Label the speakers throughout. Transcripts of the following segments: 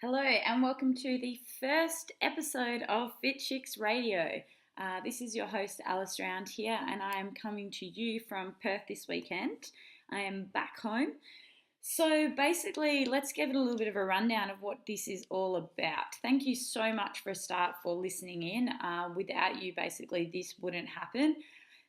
Speaker 1: Hello and welcome to the first episode of Fit Chicks Radio. This is your host Alice Round here, and I am coming to you from Perth this weekend. I am back home. So basically, let's give it a little bit of a rundown of what this is all about. Thank you so much for a start for listening in. Without you, basically, this wouldn't happen.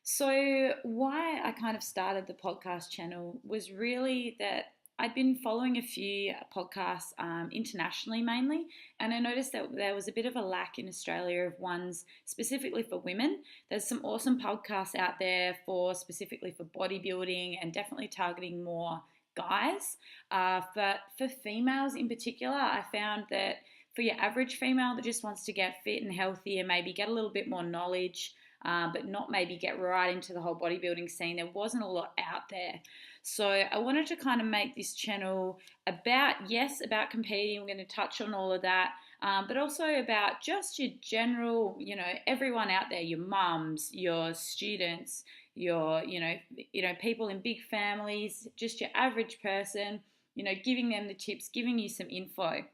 Speaker 1: So why I kind of started the podcast channel was really that I'd been following a few podcasts internationally mainly, and I noticed that there was a bit of a lack in Australia of ones specifically for women. There's some awesome podcasts out there specifically for bodybuilding and definitely targeting more guys. But for females in particular, I found that for your average female that just wants to get fit and healthy and maybe get a little bit more knowledge, but not maybe get right into the whole bodybuilding scene, there wasn't a lot out there. So I wanted to kind of make this channel about competing. We're going to touch on all of that, but also about just your general, everyone out there, your mums, your students, your, people in big families, just your average person, giving them the tips, giving you some info.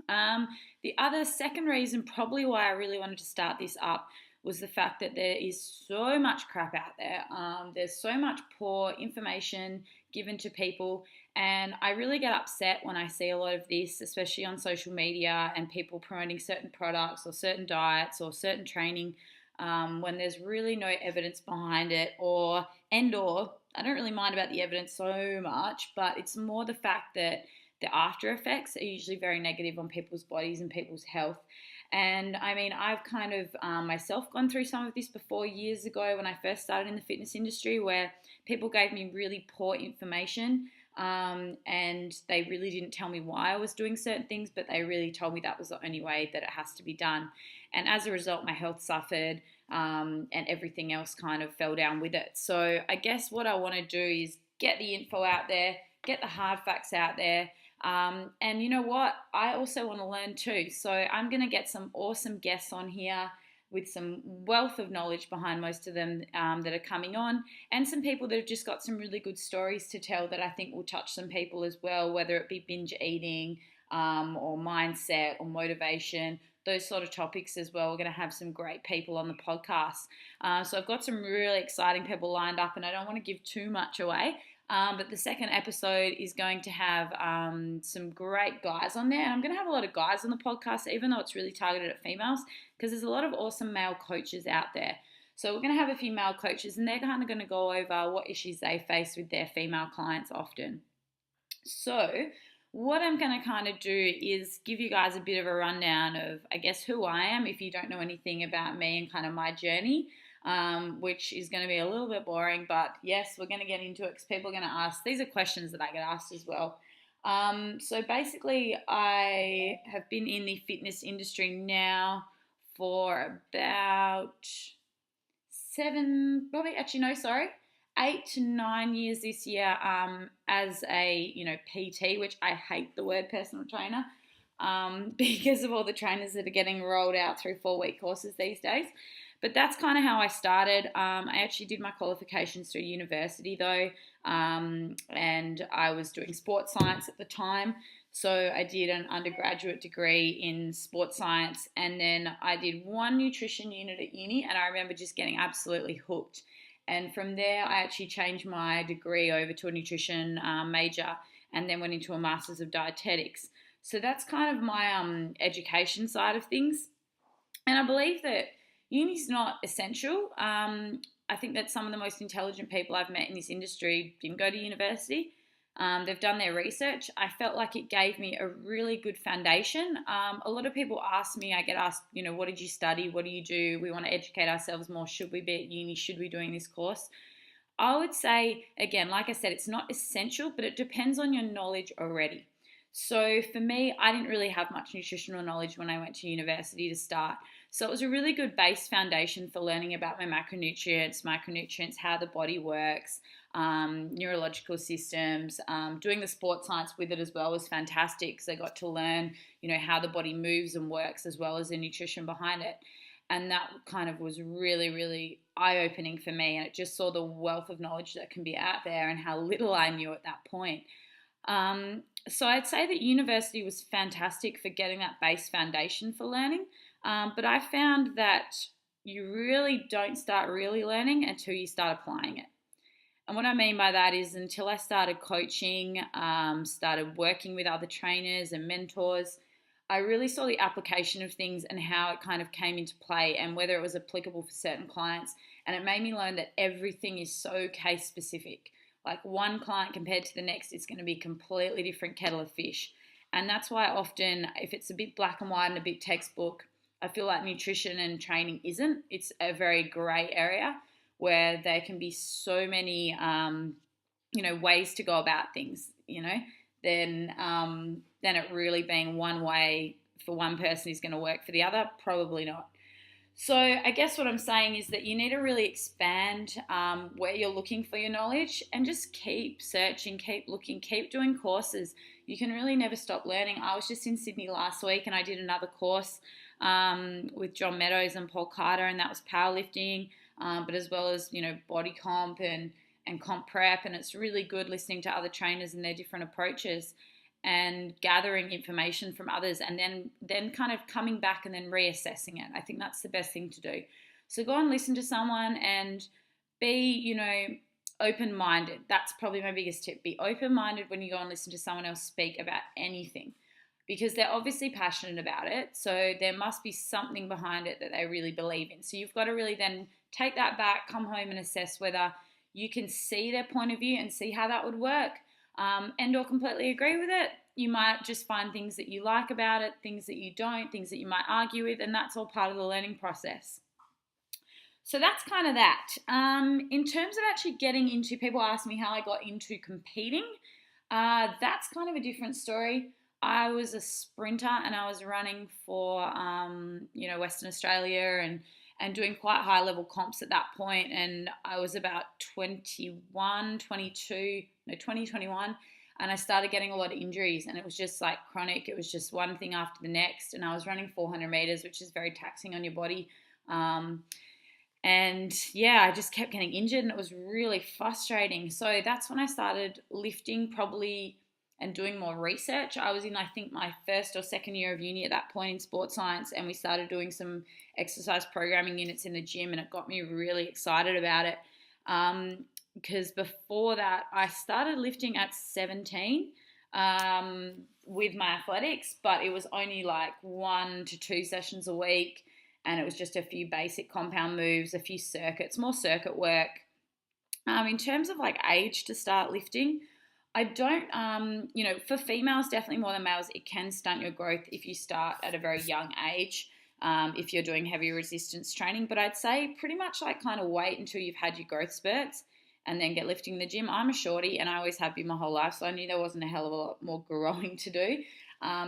Speaker 1: The other second reason probably why I really wanted to start this up was the fact that there is so much crap out there. There's so much poor information given to people, and I really get upset when I see a lot of this, especially on social media, and people promoting certain products or certain diets or certain training when there's really no evidence behind it, or I don't really mind about the evidence so much, but it's more the fact that the after effects are usually very negative on people's bodies and people's health. And I mean, I've kind of myself gone through some of this before years ago when I first started in the fitness industry, where people gave me really poor information and they really didn't tell me why I was doing certain things, but they really told me that was the only way that it has to be done. And as a result, my health suffered and everything else kind of fell down with it. So I guess what I want to do is get the info out there, get the hard facts out there. And you know what? I also want to learn too. So I'm going to get some awesome guests on here with some wealth of knowledge behind most of them that are coming on, and some people that have just got some really good stories to tell that I think will touch some people as well, whether it be binge eating or mindset or motivation, those sort of topics as well. We're going to have some great people on the podcast. So I've got some really exciting people lined up, and I don't want to give too much away. But the second episode is going to have some great guys on there. And I'm going to have a lot of guys on the podcast, even though it's really targeted at females, because there's a lot of awesome male coaches out there. So we're going to have a few male coaches, and they're kind of going to go over what issues they face with their female clients often. So what I'm going to kind of do is give you guys a bit of a rundown of, I guess, who I am if you don't know anything about me and kind of my journey. Which is going to be a little bit boring, but yes, we're going to get into it because people are going to ask. These are questions that I get asked as well. So basically, I have been in the fitness industry now for about 8 to 9 years this year as a PT, which I hate the word personal trainer because of all the trainers that are getting rolled out through 4-week courses these days. But that's kind of how I started. I actually did my qualifications through university though, and I was doing sports science at the time. So I did an undergraduate degree in sports science, and then I did one nutrition unit at uni, and I remember just getting absolutely hooked. And from there, I actually changed my degree over to a nutrition major, and then went into a Masters of Dietetics. So that's kind of my education side of things. And I believe that uni's not essential. I think that some of the most intelligent people I've met in this industry didn't go to university. They've done their research. I felt like it gave me a really good foundation. A lot of people ask me, I get asked, what did you study? What do you do? We want to educate ourselves more. Should we be at uni? Should we be doing this course? I would say, again, like I said, it's not essential, but it depends on your knowledge already. So for me, I didn't really have much nutritional knowledge when I went to university to start. So it was a really good base foundation for learning about my micronutrients, how the body works, neurological systems. Doing the sports science with it as well was fantastic because I got to learn, how the body moves and works as well as the nutrition behind it. And that kind of was really, really eye-opening for me. And it just saw the wealth of knowledge that can be out there and how little I knew at that point. So I'd say that university was fantastic for getting that base foundation for learning. But I found that you really don't start really learning until you start applying it. And what I mean by that is until I started coaching, started working with other trainers and mentors, I really saw the application of things and how it kind of came into play and whether it was applicable for certain clients. And it made me learn that everything is so case specific. Like one client compared to the next, it's going to be a completely different kettle of fish. And that's why often, if it's a bit black and white and a bit textbook, I feel like nutrition and training isn't. It's a very grey area where there can be so many, ways to go about things, than it really being one way for one person is going to work for the other. Probably not. So I guess what I'm saying is that you need to really expand where you're looking for your knowledge and just keep searching, keep looking, keep doing courses. You can really never stop learning. I was just in Sydney last week and I did another course with John Meadows and Paul Carter, and that was powerlifting, but as well as, body comp and comp prep. And it's really good listening to other trainers and their different approaches and gathering information from others and then kind of coming back and then reassessing it. I think that's the best thing to do. So go and listen to someone and be, open-minded. That's probably my biggest tip. Be open-minded when you go and listen to someone else speak about anything because they're obviously passionate about it. So there must be something behind it that they really believe in. So you've got to really then take that back, come home and assess whether you can see their point of view and see how that would work. And or completely agree with it. You might just find things that you like about it, things that you don't, things that you might argue with, and that's all part of the learning process. So that's kind of that. In terms of actually getting into, people ask me how I got into competing. That's kind of a different story. I was a sprinter and I was running for, Western Australia and doing quite high level comps at that point. And I was about 21, and I started getting a lot of injuries and it was just like chronic. It was just one thing after the next. And I was running 400 meters, which is very taxing on your body. I just kept getting injured and it was really frustrating. So that's when I started lifting probably and doing more research. I was in, I think, my first or second year of uni at that point in sports science, and we started doing some exercise programming units in the gym, and it got me really excited about it. Because before that, I started lifting at 17 with my athletics, but it was only like 1 to 2 sessions a week, and it was just a few basic compound moves, a few circuits, more circuit work. In terms of like age to start lifting, I don't, for females, definitely more than males, it can stunt your growth if you start at a very young age, if you're doing heavy resistance training. But I'd say pretty much like kind of wait until you've had your growth spurts and then get lifting in the gym. I'm a shorty and I always have been my whole life, so I knew there wasn't a hell of a lot more growing to do.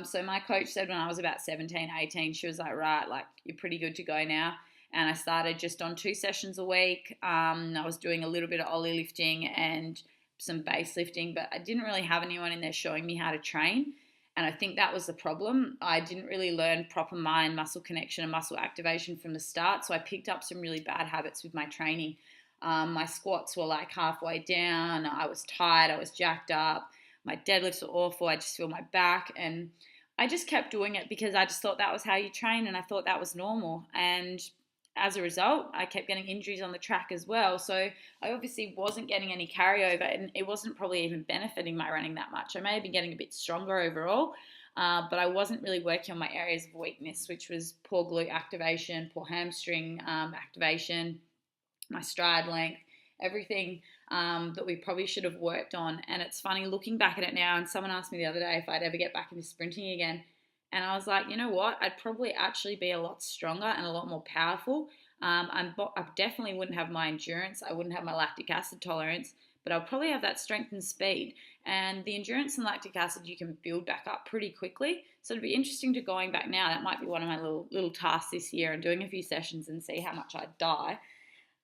Speaker 1: So my coach said when I was about 17, 18, she was like, right, like you're pretty good to go now. And I started just on 2 sessions a week. I was doing a little bit of ollie lifting and some base lifting, but I didn't really have anyone in there showing me how to train. And I think that was the problem. I didn't really learn proper mind muscle connection and muscle activation from the start. So I picked up some really bad habits with my training. My squats were like halfway down. I was tired. I was jacked up. My deadlifts were awful. I just feel my back. And I just kept doing it because I just thought that was how you train. And I thought that was normal. And as a result, I kept getting injuries on the track as well. So I obviously wasn't getting any carryover, and it wasn't probably even benefiting my running that much. I may have been getting a bit stronger overall, but I wasn't really working on my areas of weakness, which was poor glute activation, poor hamstring activation, my stride length, everything that we probably should have worked on. And it's funny looking back at it now, and someone asked me the other day if I'd ever get back into sprinting again. And I was like, you know what? I'd probably actually be a lot stronger and a lot more powerful. I definitely wouldn't have my endurance. I wouldn't have my lactic acid tolerance, but I'll probably have that strength and speed. And the endurance and lactic acid you can build back up pretty quickly. So it'd be interesting to going back now. That might be one of my little tasks this year, and doing a few sessions and see how much I'd die.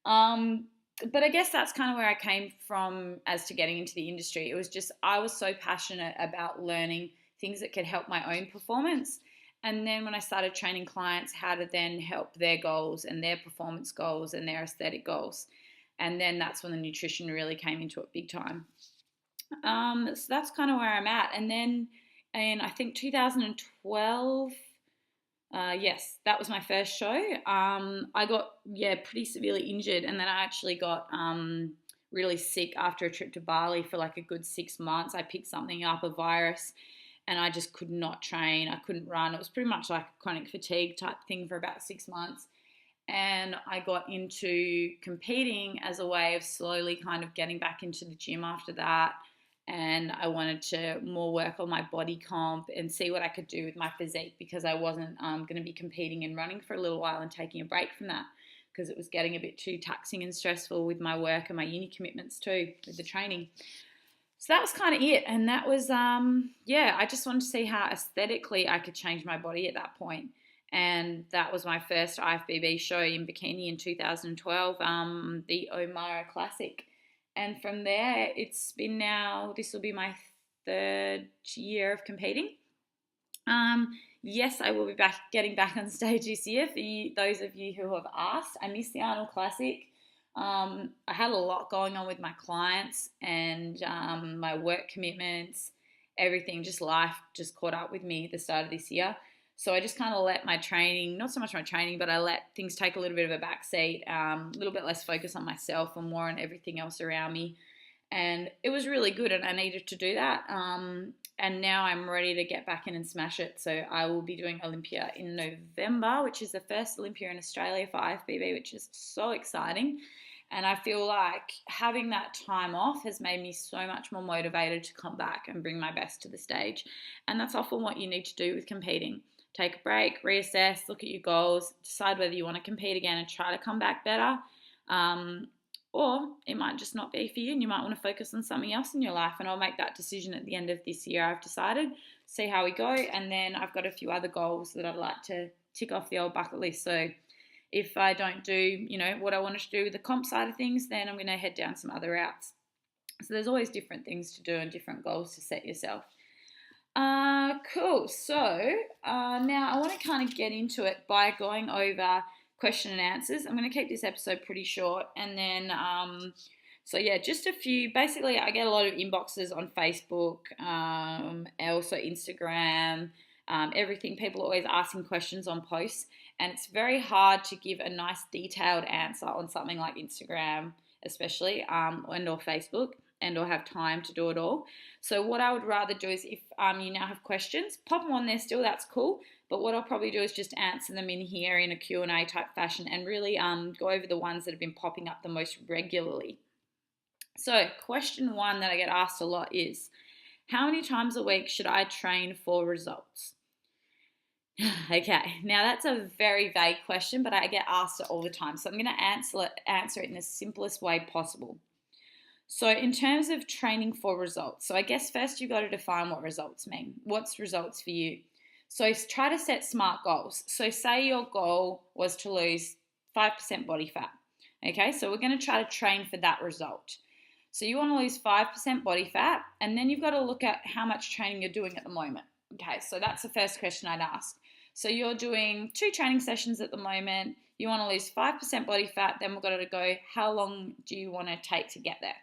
Speaker 1: But I guess that's kind of where I came from as to getting into the industry. It was just I was so passionate about learning things that could help my own performance. And then when I started training clients, how to then help their goals and their performance goals and their aesthetic goals. And then that's when the nutrition really came into it big time. So that's kind of where I'm at. And then in, I think, 2012, yes, that was my first show. I got, pretty severely injured, and then I actually got really sick after a trip to Bali for like a good 6 months. I picked something up, a virus, and I just could not train. I couldn't run. It was pretty much like a chronic fatigue type thing for about 6 months. And I got into competing as a way of slowly kind of getting back into the gym after that. And I wanted to more work on my body comp and see what I could do with my physique, because I wasn't going to be competing and running for a little while and taking a break from that, because it was getting a bit too taxing and stressful with my work and my uni commitments too, with the training. So that was kind of it. And that was, I just wanted to see how aesthetically I could change my body at that point. And that was my first IFBB show in bikini in 2012, the Omara Classic. And from there, it's been now, this will be my 3rd year of competing. Yes, I will be getting back on stage this year. For those of you who have asked, I missed the Arnold Classic. I had a lot going on with my clients and my work commitments, everything, just life just caught up with me at the start of this year. So I just kind of let my training, not so much my training, but I let things take a little bit of a backseat, a little bit less focus on myself and more on everything else around me. And it was really good, and I needed to do that. And now I'm ready to get back in and smash it. So I will be doing Olympia in November, which is the first Olympia in Australia for IFBB, which is so exciting. And I feel like having that time off has made me so much more motivated to come back and bring my best to the stage. And that's often what you need to do with competing. Take a break, reassess, look at your goals, decide whether you want to compete again and try to come back better. Or it might just not be for you, and you might want to focus on something else in your life. And I'll make that decision at the end of this year. I've decided, see how we go. And then I've got a few other goals that I'd like to tick off the old bucket list. So if I don't do, what I wanted to do with the comp side of things, then I'm going to head down some other routes. So there's always different things to do and different goals to set yourself. Cool. So now I want to kind of get into it by going over question and answers. I'm going to keep this episode pretty short, and then just a few. Basically, I get a lot of inboxes on Facebook, also Instagram, everything. People are always asking questions on posts, and it's very hard to give a nice detailed answer on something like Instagram, especially, and or Facebook, and or have time to do it all. So what I would rather do is, if you now have questions, pop them on there still, that's cool. But what I'll probably do is just answer them in here in a Q&A type fashion, and really go over the ones that have been popping up the most regularly. So question 1 that I get asked a lot is, how many times a week should I train for results? Okay, now that's a very vague question, but I get asked it all the time. So I'm going to answer it in the simplest way possible. So in terms of training for results, so I guess first you've got to define what results mean. What's results for you? So try to set SMART goals. So say your goal was to lose 5% body fat. Okay, so we're going to try to train for that result. So you want to lose 5% body fat, and then you've got to look at how much training you're doing at the moment. Okay, so that's the first question I'd ask. So you're doing 2 training sessions at the moment. You want to lose 5% body fat, then we've got to go, how long do you want to take to get there?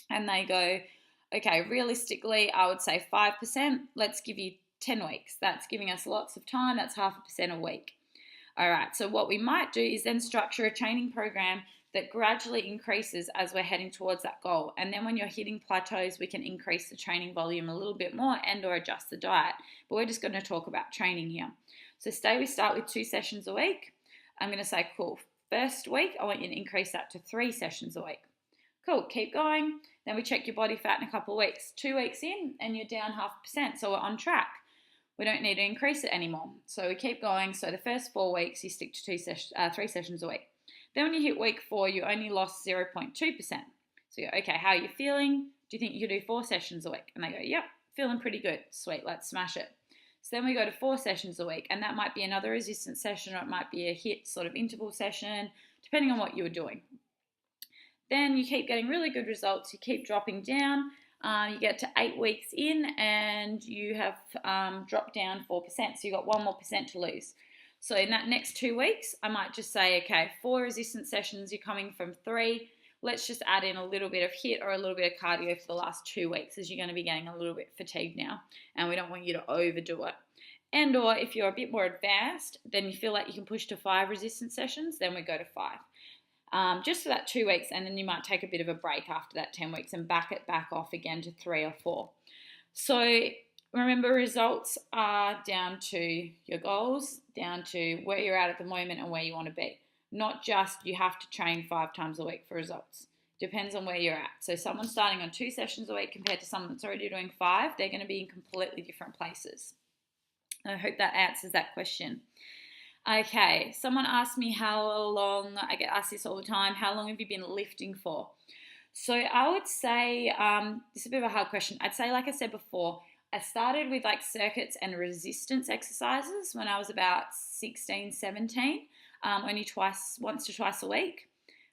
Speaker 1: And they go, okay, realistically, I would say 5%. Let's give you 10 weeks. That's giving us lots of time. That's 0.5% a week. All right, so what we might do is then structure a training program that gradually increases as we're heading towards that goal. And then when you're hitting plateaus, we can increase the training volume a little bit more and or adjust the diet. But we're just going to talk about training here. So we start with 2 sessions a week. I'm going to say, cool, first week, I want you to increase that to 3 sessions a week. Cool, keep going. Then we check your body fat in a couple of weeks. 2 weeks in and you're down 0.5%, so we're on track. We don't need to increase it anymore. So we keep going. So the first 4 weeks, you stick to 3 sessions a week. Then when you hit week 4, you only lost 0.2%. So you go, okay, how are you feeling? Do you think you could do 4 sessions a week? And they go, yep, feeling pretty good. Sweet, let's smash it. So then we go to 4 sessions a week, and that might be another resistance session, or it might be a HIIT sort of interval session, depending on what you were doing. Then you keep getting really good results. You keep dropping down. You get to 8 weeks in, and you have dropped down 4%. So you've got 1 more percent to lose. So in that next 2 weeks, I might just say, okay, 4 resistance sessions, you're coming from 3. Let's just add in a little bit of HIIT or a little bit of cardio for the last 2 weeks, as you're going to be getting a little bit fatigued now, and we don't want you to overdo it. And or if you're a bit more advanced, then you feel like you can push to 5 resistance sessions, then we go to 5. Just for that 2 weeks, and then you might take a bit of a break after that 10 weeks and back it back off again to 3 or 4. So remember, results are down to your goals, down to where you're at the moment and where you want to be. Not just you have to train 5 times a week for results. Depends on where you're at. So someone starting on 2 sessions a week compared to someone that's already doing 5, they're going to be in completely different places. I hope that answers that question. Okay, someone asked me how long, I get asked this all the time, how long have you been lifting for? So I would say, this is a bit of a hard question. I'd say, like I said before, I started with like circuits and resistance exercises when I was about 16, 17, only once to twice a week.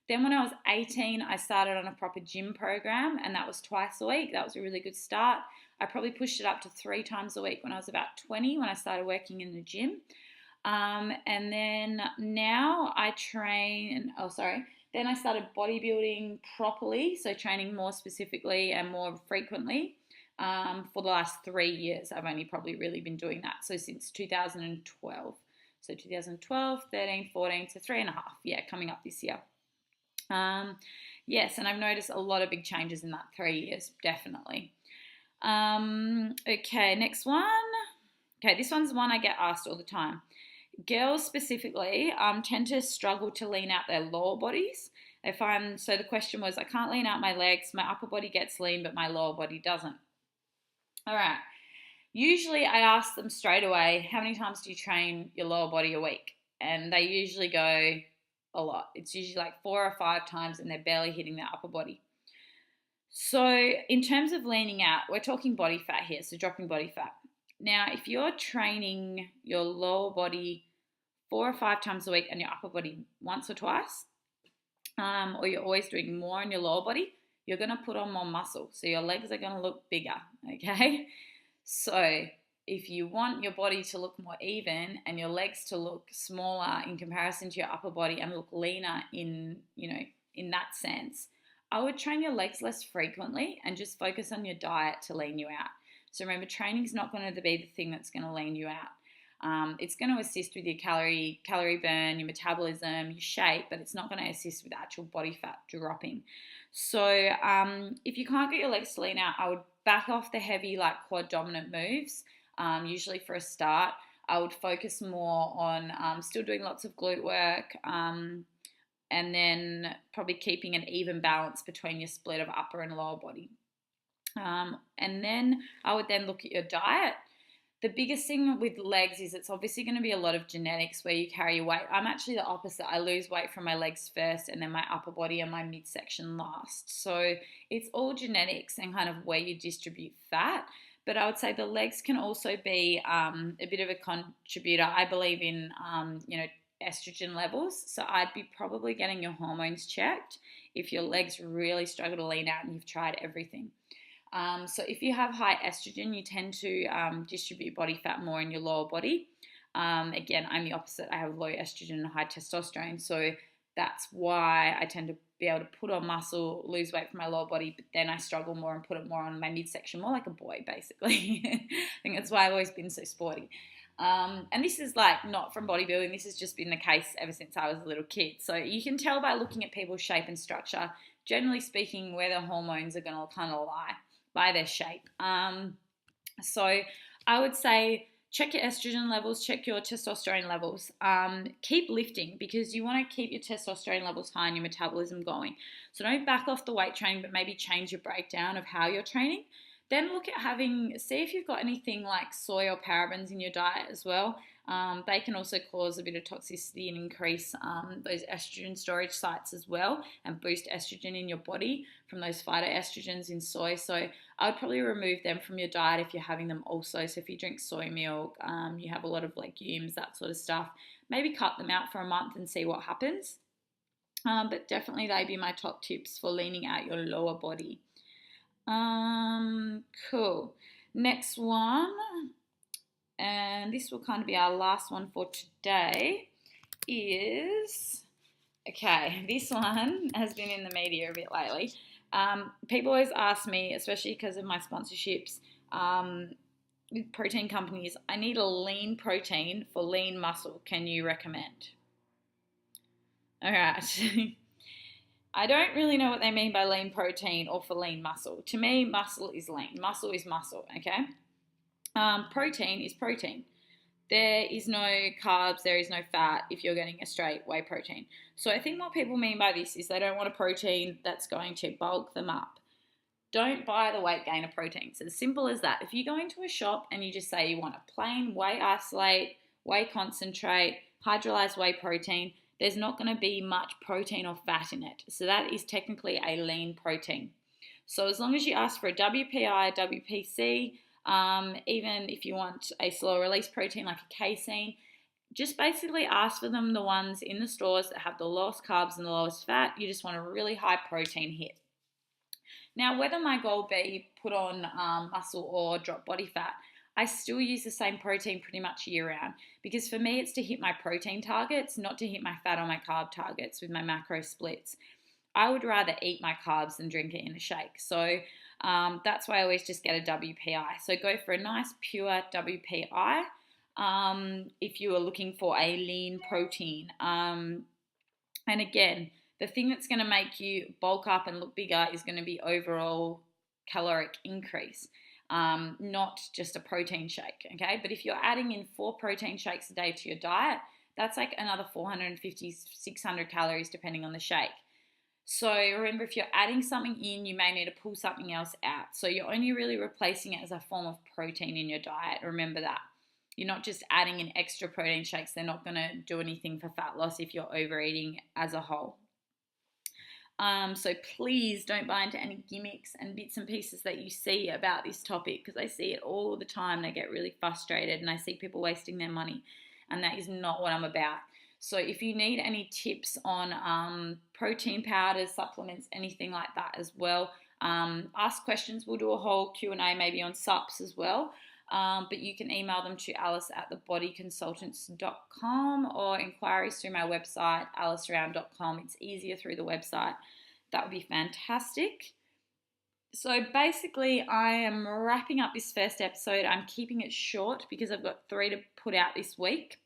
Speaker 1: Then when I was 18, I started on a proper gym program, and that was twice a week. That was a really good start. I probably pushed it up to 3 times a week when I was about 20, when I started working in the gym. And then now I then I started bodybuilding properly, so training more specifically and more frequently. For the last 3 years, I've only probably really been doing that. So since 2012. So 2012, 13, 14, so 3.5. Yeah, coming up this year. Yes, and I've noticed a lot of big changes in that 3 years, definitely. Okay, next one. Okay, this one's one I get asked all the time. Girls specifically tend to struggle to lean out their lower bodies. So the question was, I can't lean out my legs, my upper body gets lean, but my lower body doesn't. All right. Usually I ask them straight away, how many times do you train your lower body a week? And they usually go a lot. It's usually like 4 or 5 times, and they're barely hitting their upper body. So in terms of leaning out, we're talking body fat here, so dropping body fat. Now, if you're training your lower body 4 or 5 times a week and your upper body once or twice, or you're always doing more on your lower body, you're going to put on more muscle. So your legs are going to look bigger, okay? So if you want your body to look more even and your legs to look smaller in comparison to your upper body and look leaner in that sense, I would train your legs less frequently and just focus on your diet to lean you out. So remember, training is not going to be the thing that's going to lean you out. It's going to assist with your calorie burn, your metabolism, your shape, but it's not going to assist with actual body fat dropping. So if you can't get your legs to lean out, I would back off the heavy like quad dominant moves. Usually for a start, I would focus more on still doing lots of glute work, and then probably keeping an even balance between your split of upper and lower body. And then I would then look at your diet. The biggest thing with legs is it's obviously going to be a lot of genetics where you carry your weight. I'm actually the opposite. I lose weight from my legs first, and then my upper body and my midsection last. So it's all genetics and kind of where you distribute fat. But I would say the legs can also be a bit of a contributor. I believe in estrogen levels. So I'd be probably getting your hormones checked if your legs really struggle to lean out and you've tried everything. So if you have high estrogen, you tend to distribute body fat more in your lower body. Again, I'm the opposite. I have low estrogen and high testosterone. So that's why I tend to be able to put on muscle, lose weight from my lower body, but then I struggle more and put it more on my midsection, more like a boy, basically. I think that's why I've always been so sporty. And this is like not from bodybuilding. This has just been the case ever since I was a little kid. So you can tell by looking at people's shape and structure, generally speaking, where their hormones are going to kind of lie by their shape. So I would say check your estrogen levels, check your testosterone levels. Keep lifting because you want to keep your testosterone levels high and your metabolism going. So don't back off the weight training, but maybe change your breakdown of how you're training. Then look at see if you've got anything like soy or parabens in your diet as well. They can also cause a bit of toxicity and increase those estrogen storage sites as well and boost estrogen in your body from those phytoestrogens in soy. So I would probably remove them from your diet if you're having them also. So if you drink soy milk, you have a lot of legumes, that sort of stuff, maybe cut them out for a month and see what happens. But definitely they'd be my top tips for leaning out your lower body. Cool. Next one, and this will kind of be our last one for today, is, okay, this one has been in the media a bit lately. People always ask me, especially because of my sponsorships with protein companies, I need a lean protein for lean muscle. Can you recommend? All right. I don't really know what they mean by lean protein or for lean muscle. To me, muscle is lean. Muscle is muscle, okay? Protein is protein. There is no carbs, there is no fat if you're getting a straight whey protein. So I think what people mean by this is they don't want a protein that's going to bulk them up. Don't buy the weight gainer protein. It's as simple as that. If you go into a shop and you just say you want a plain whey isolate, whey concentrate, hydrolyzed whey protein, there's not going to be much protein or fat in it. So that is technically a lean protein. So as long as you ask for a WPI, WPC, even if you want a slow release protein like a casein, just basically ask for them the ones in the stores that have the lowest carbs and the lowest fat. You just want a really high protein hit. Now, whether my goal be put on muscle or drop body fat, I still use the same protein pretty much year round because for me it's to hit my protein targets, not to hit my fat or my carb targets with my macro splits. I would rather eat my carbs than drink it in a shake. So that's why I always just get a WPI. So go for a nice pure WPI if you are looking for a lean protein. And again, the thing that's going to make you bulk up and look bigger is going to be overall caloric increase. Not just a protein shake, okay? But if you're adding in 4 protein shakes a day to your diet, that's like another 450, 600 calories depending on the shake. So remember, if you're adding something in, you may need to pull something else out. So you're only really replacing it as a form of protein in your diet. Remember that. You're not just adding in extra protein shakes. They're not going to do anything for fat loss if you're overeating as a whole. So please don't buy into any gimmicks and bits and pieces that you see about this topic because I see it all the time and I get really frustrated and I see people wasting their money and that is not what I'm about. So if you need any tips on protein powders, supplements, anything like that as well, ask questions. We'll do a whole Q&A maybe on SUPs as well. But you can email them to alice@thebodyconsultants.com or inquiries through my website, aliceround.com. It's easier through the website. That would be fantastic. So basically, I am wrapping up this first episode. I'm keeping it short because I've got 3 to put out this week.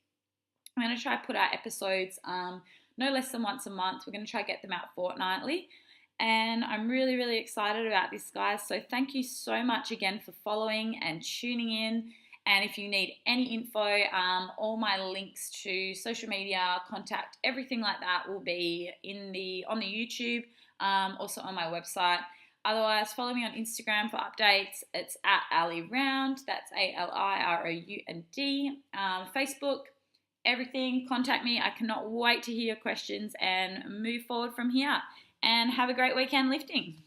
Speaker 1: I'm going to try to put out episodes no less than once a month. We're going to try to get them out fortnightly. And I'm really, really excited about this, guys. So thank you so much again for following and tuning in. And if you need any info, all my links to social media, contact, everything like that will be on the YouTube, also on my website. Otherwise, follow me on Instagram for updates. It's @AliRound. That's ALIROUND. Facebook, everything. Contact me. I cannot wait to hear your questions and move forward from here. And have a great weekend lifting.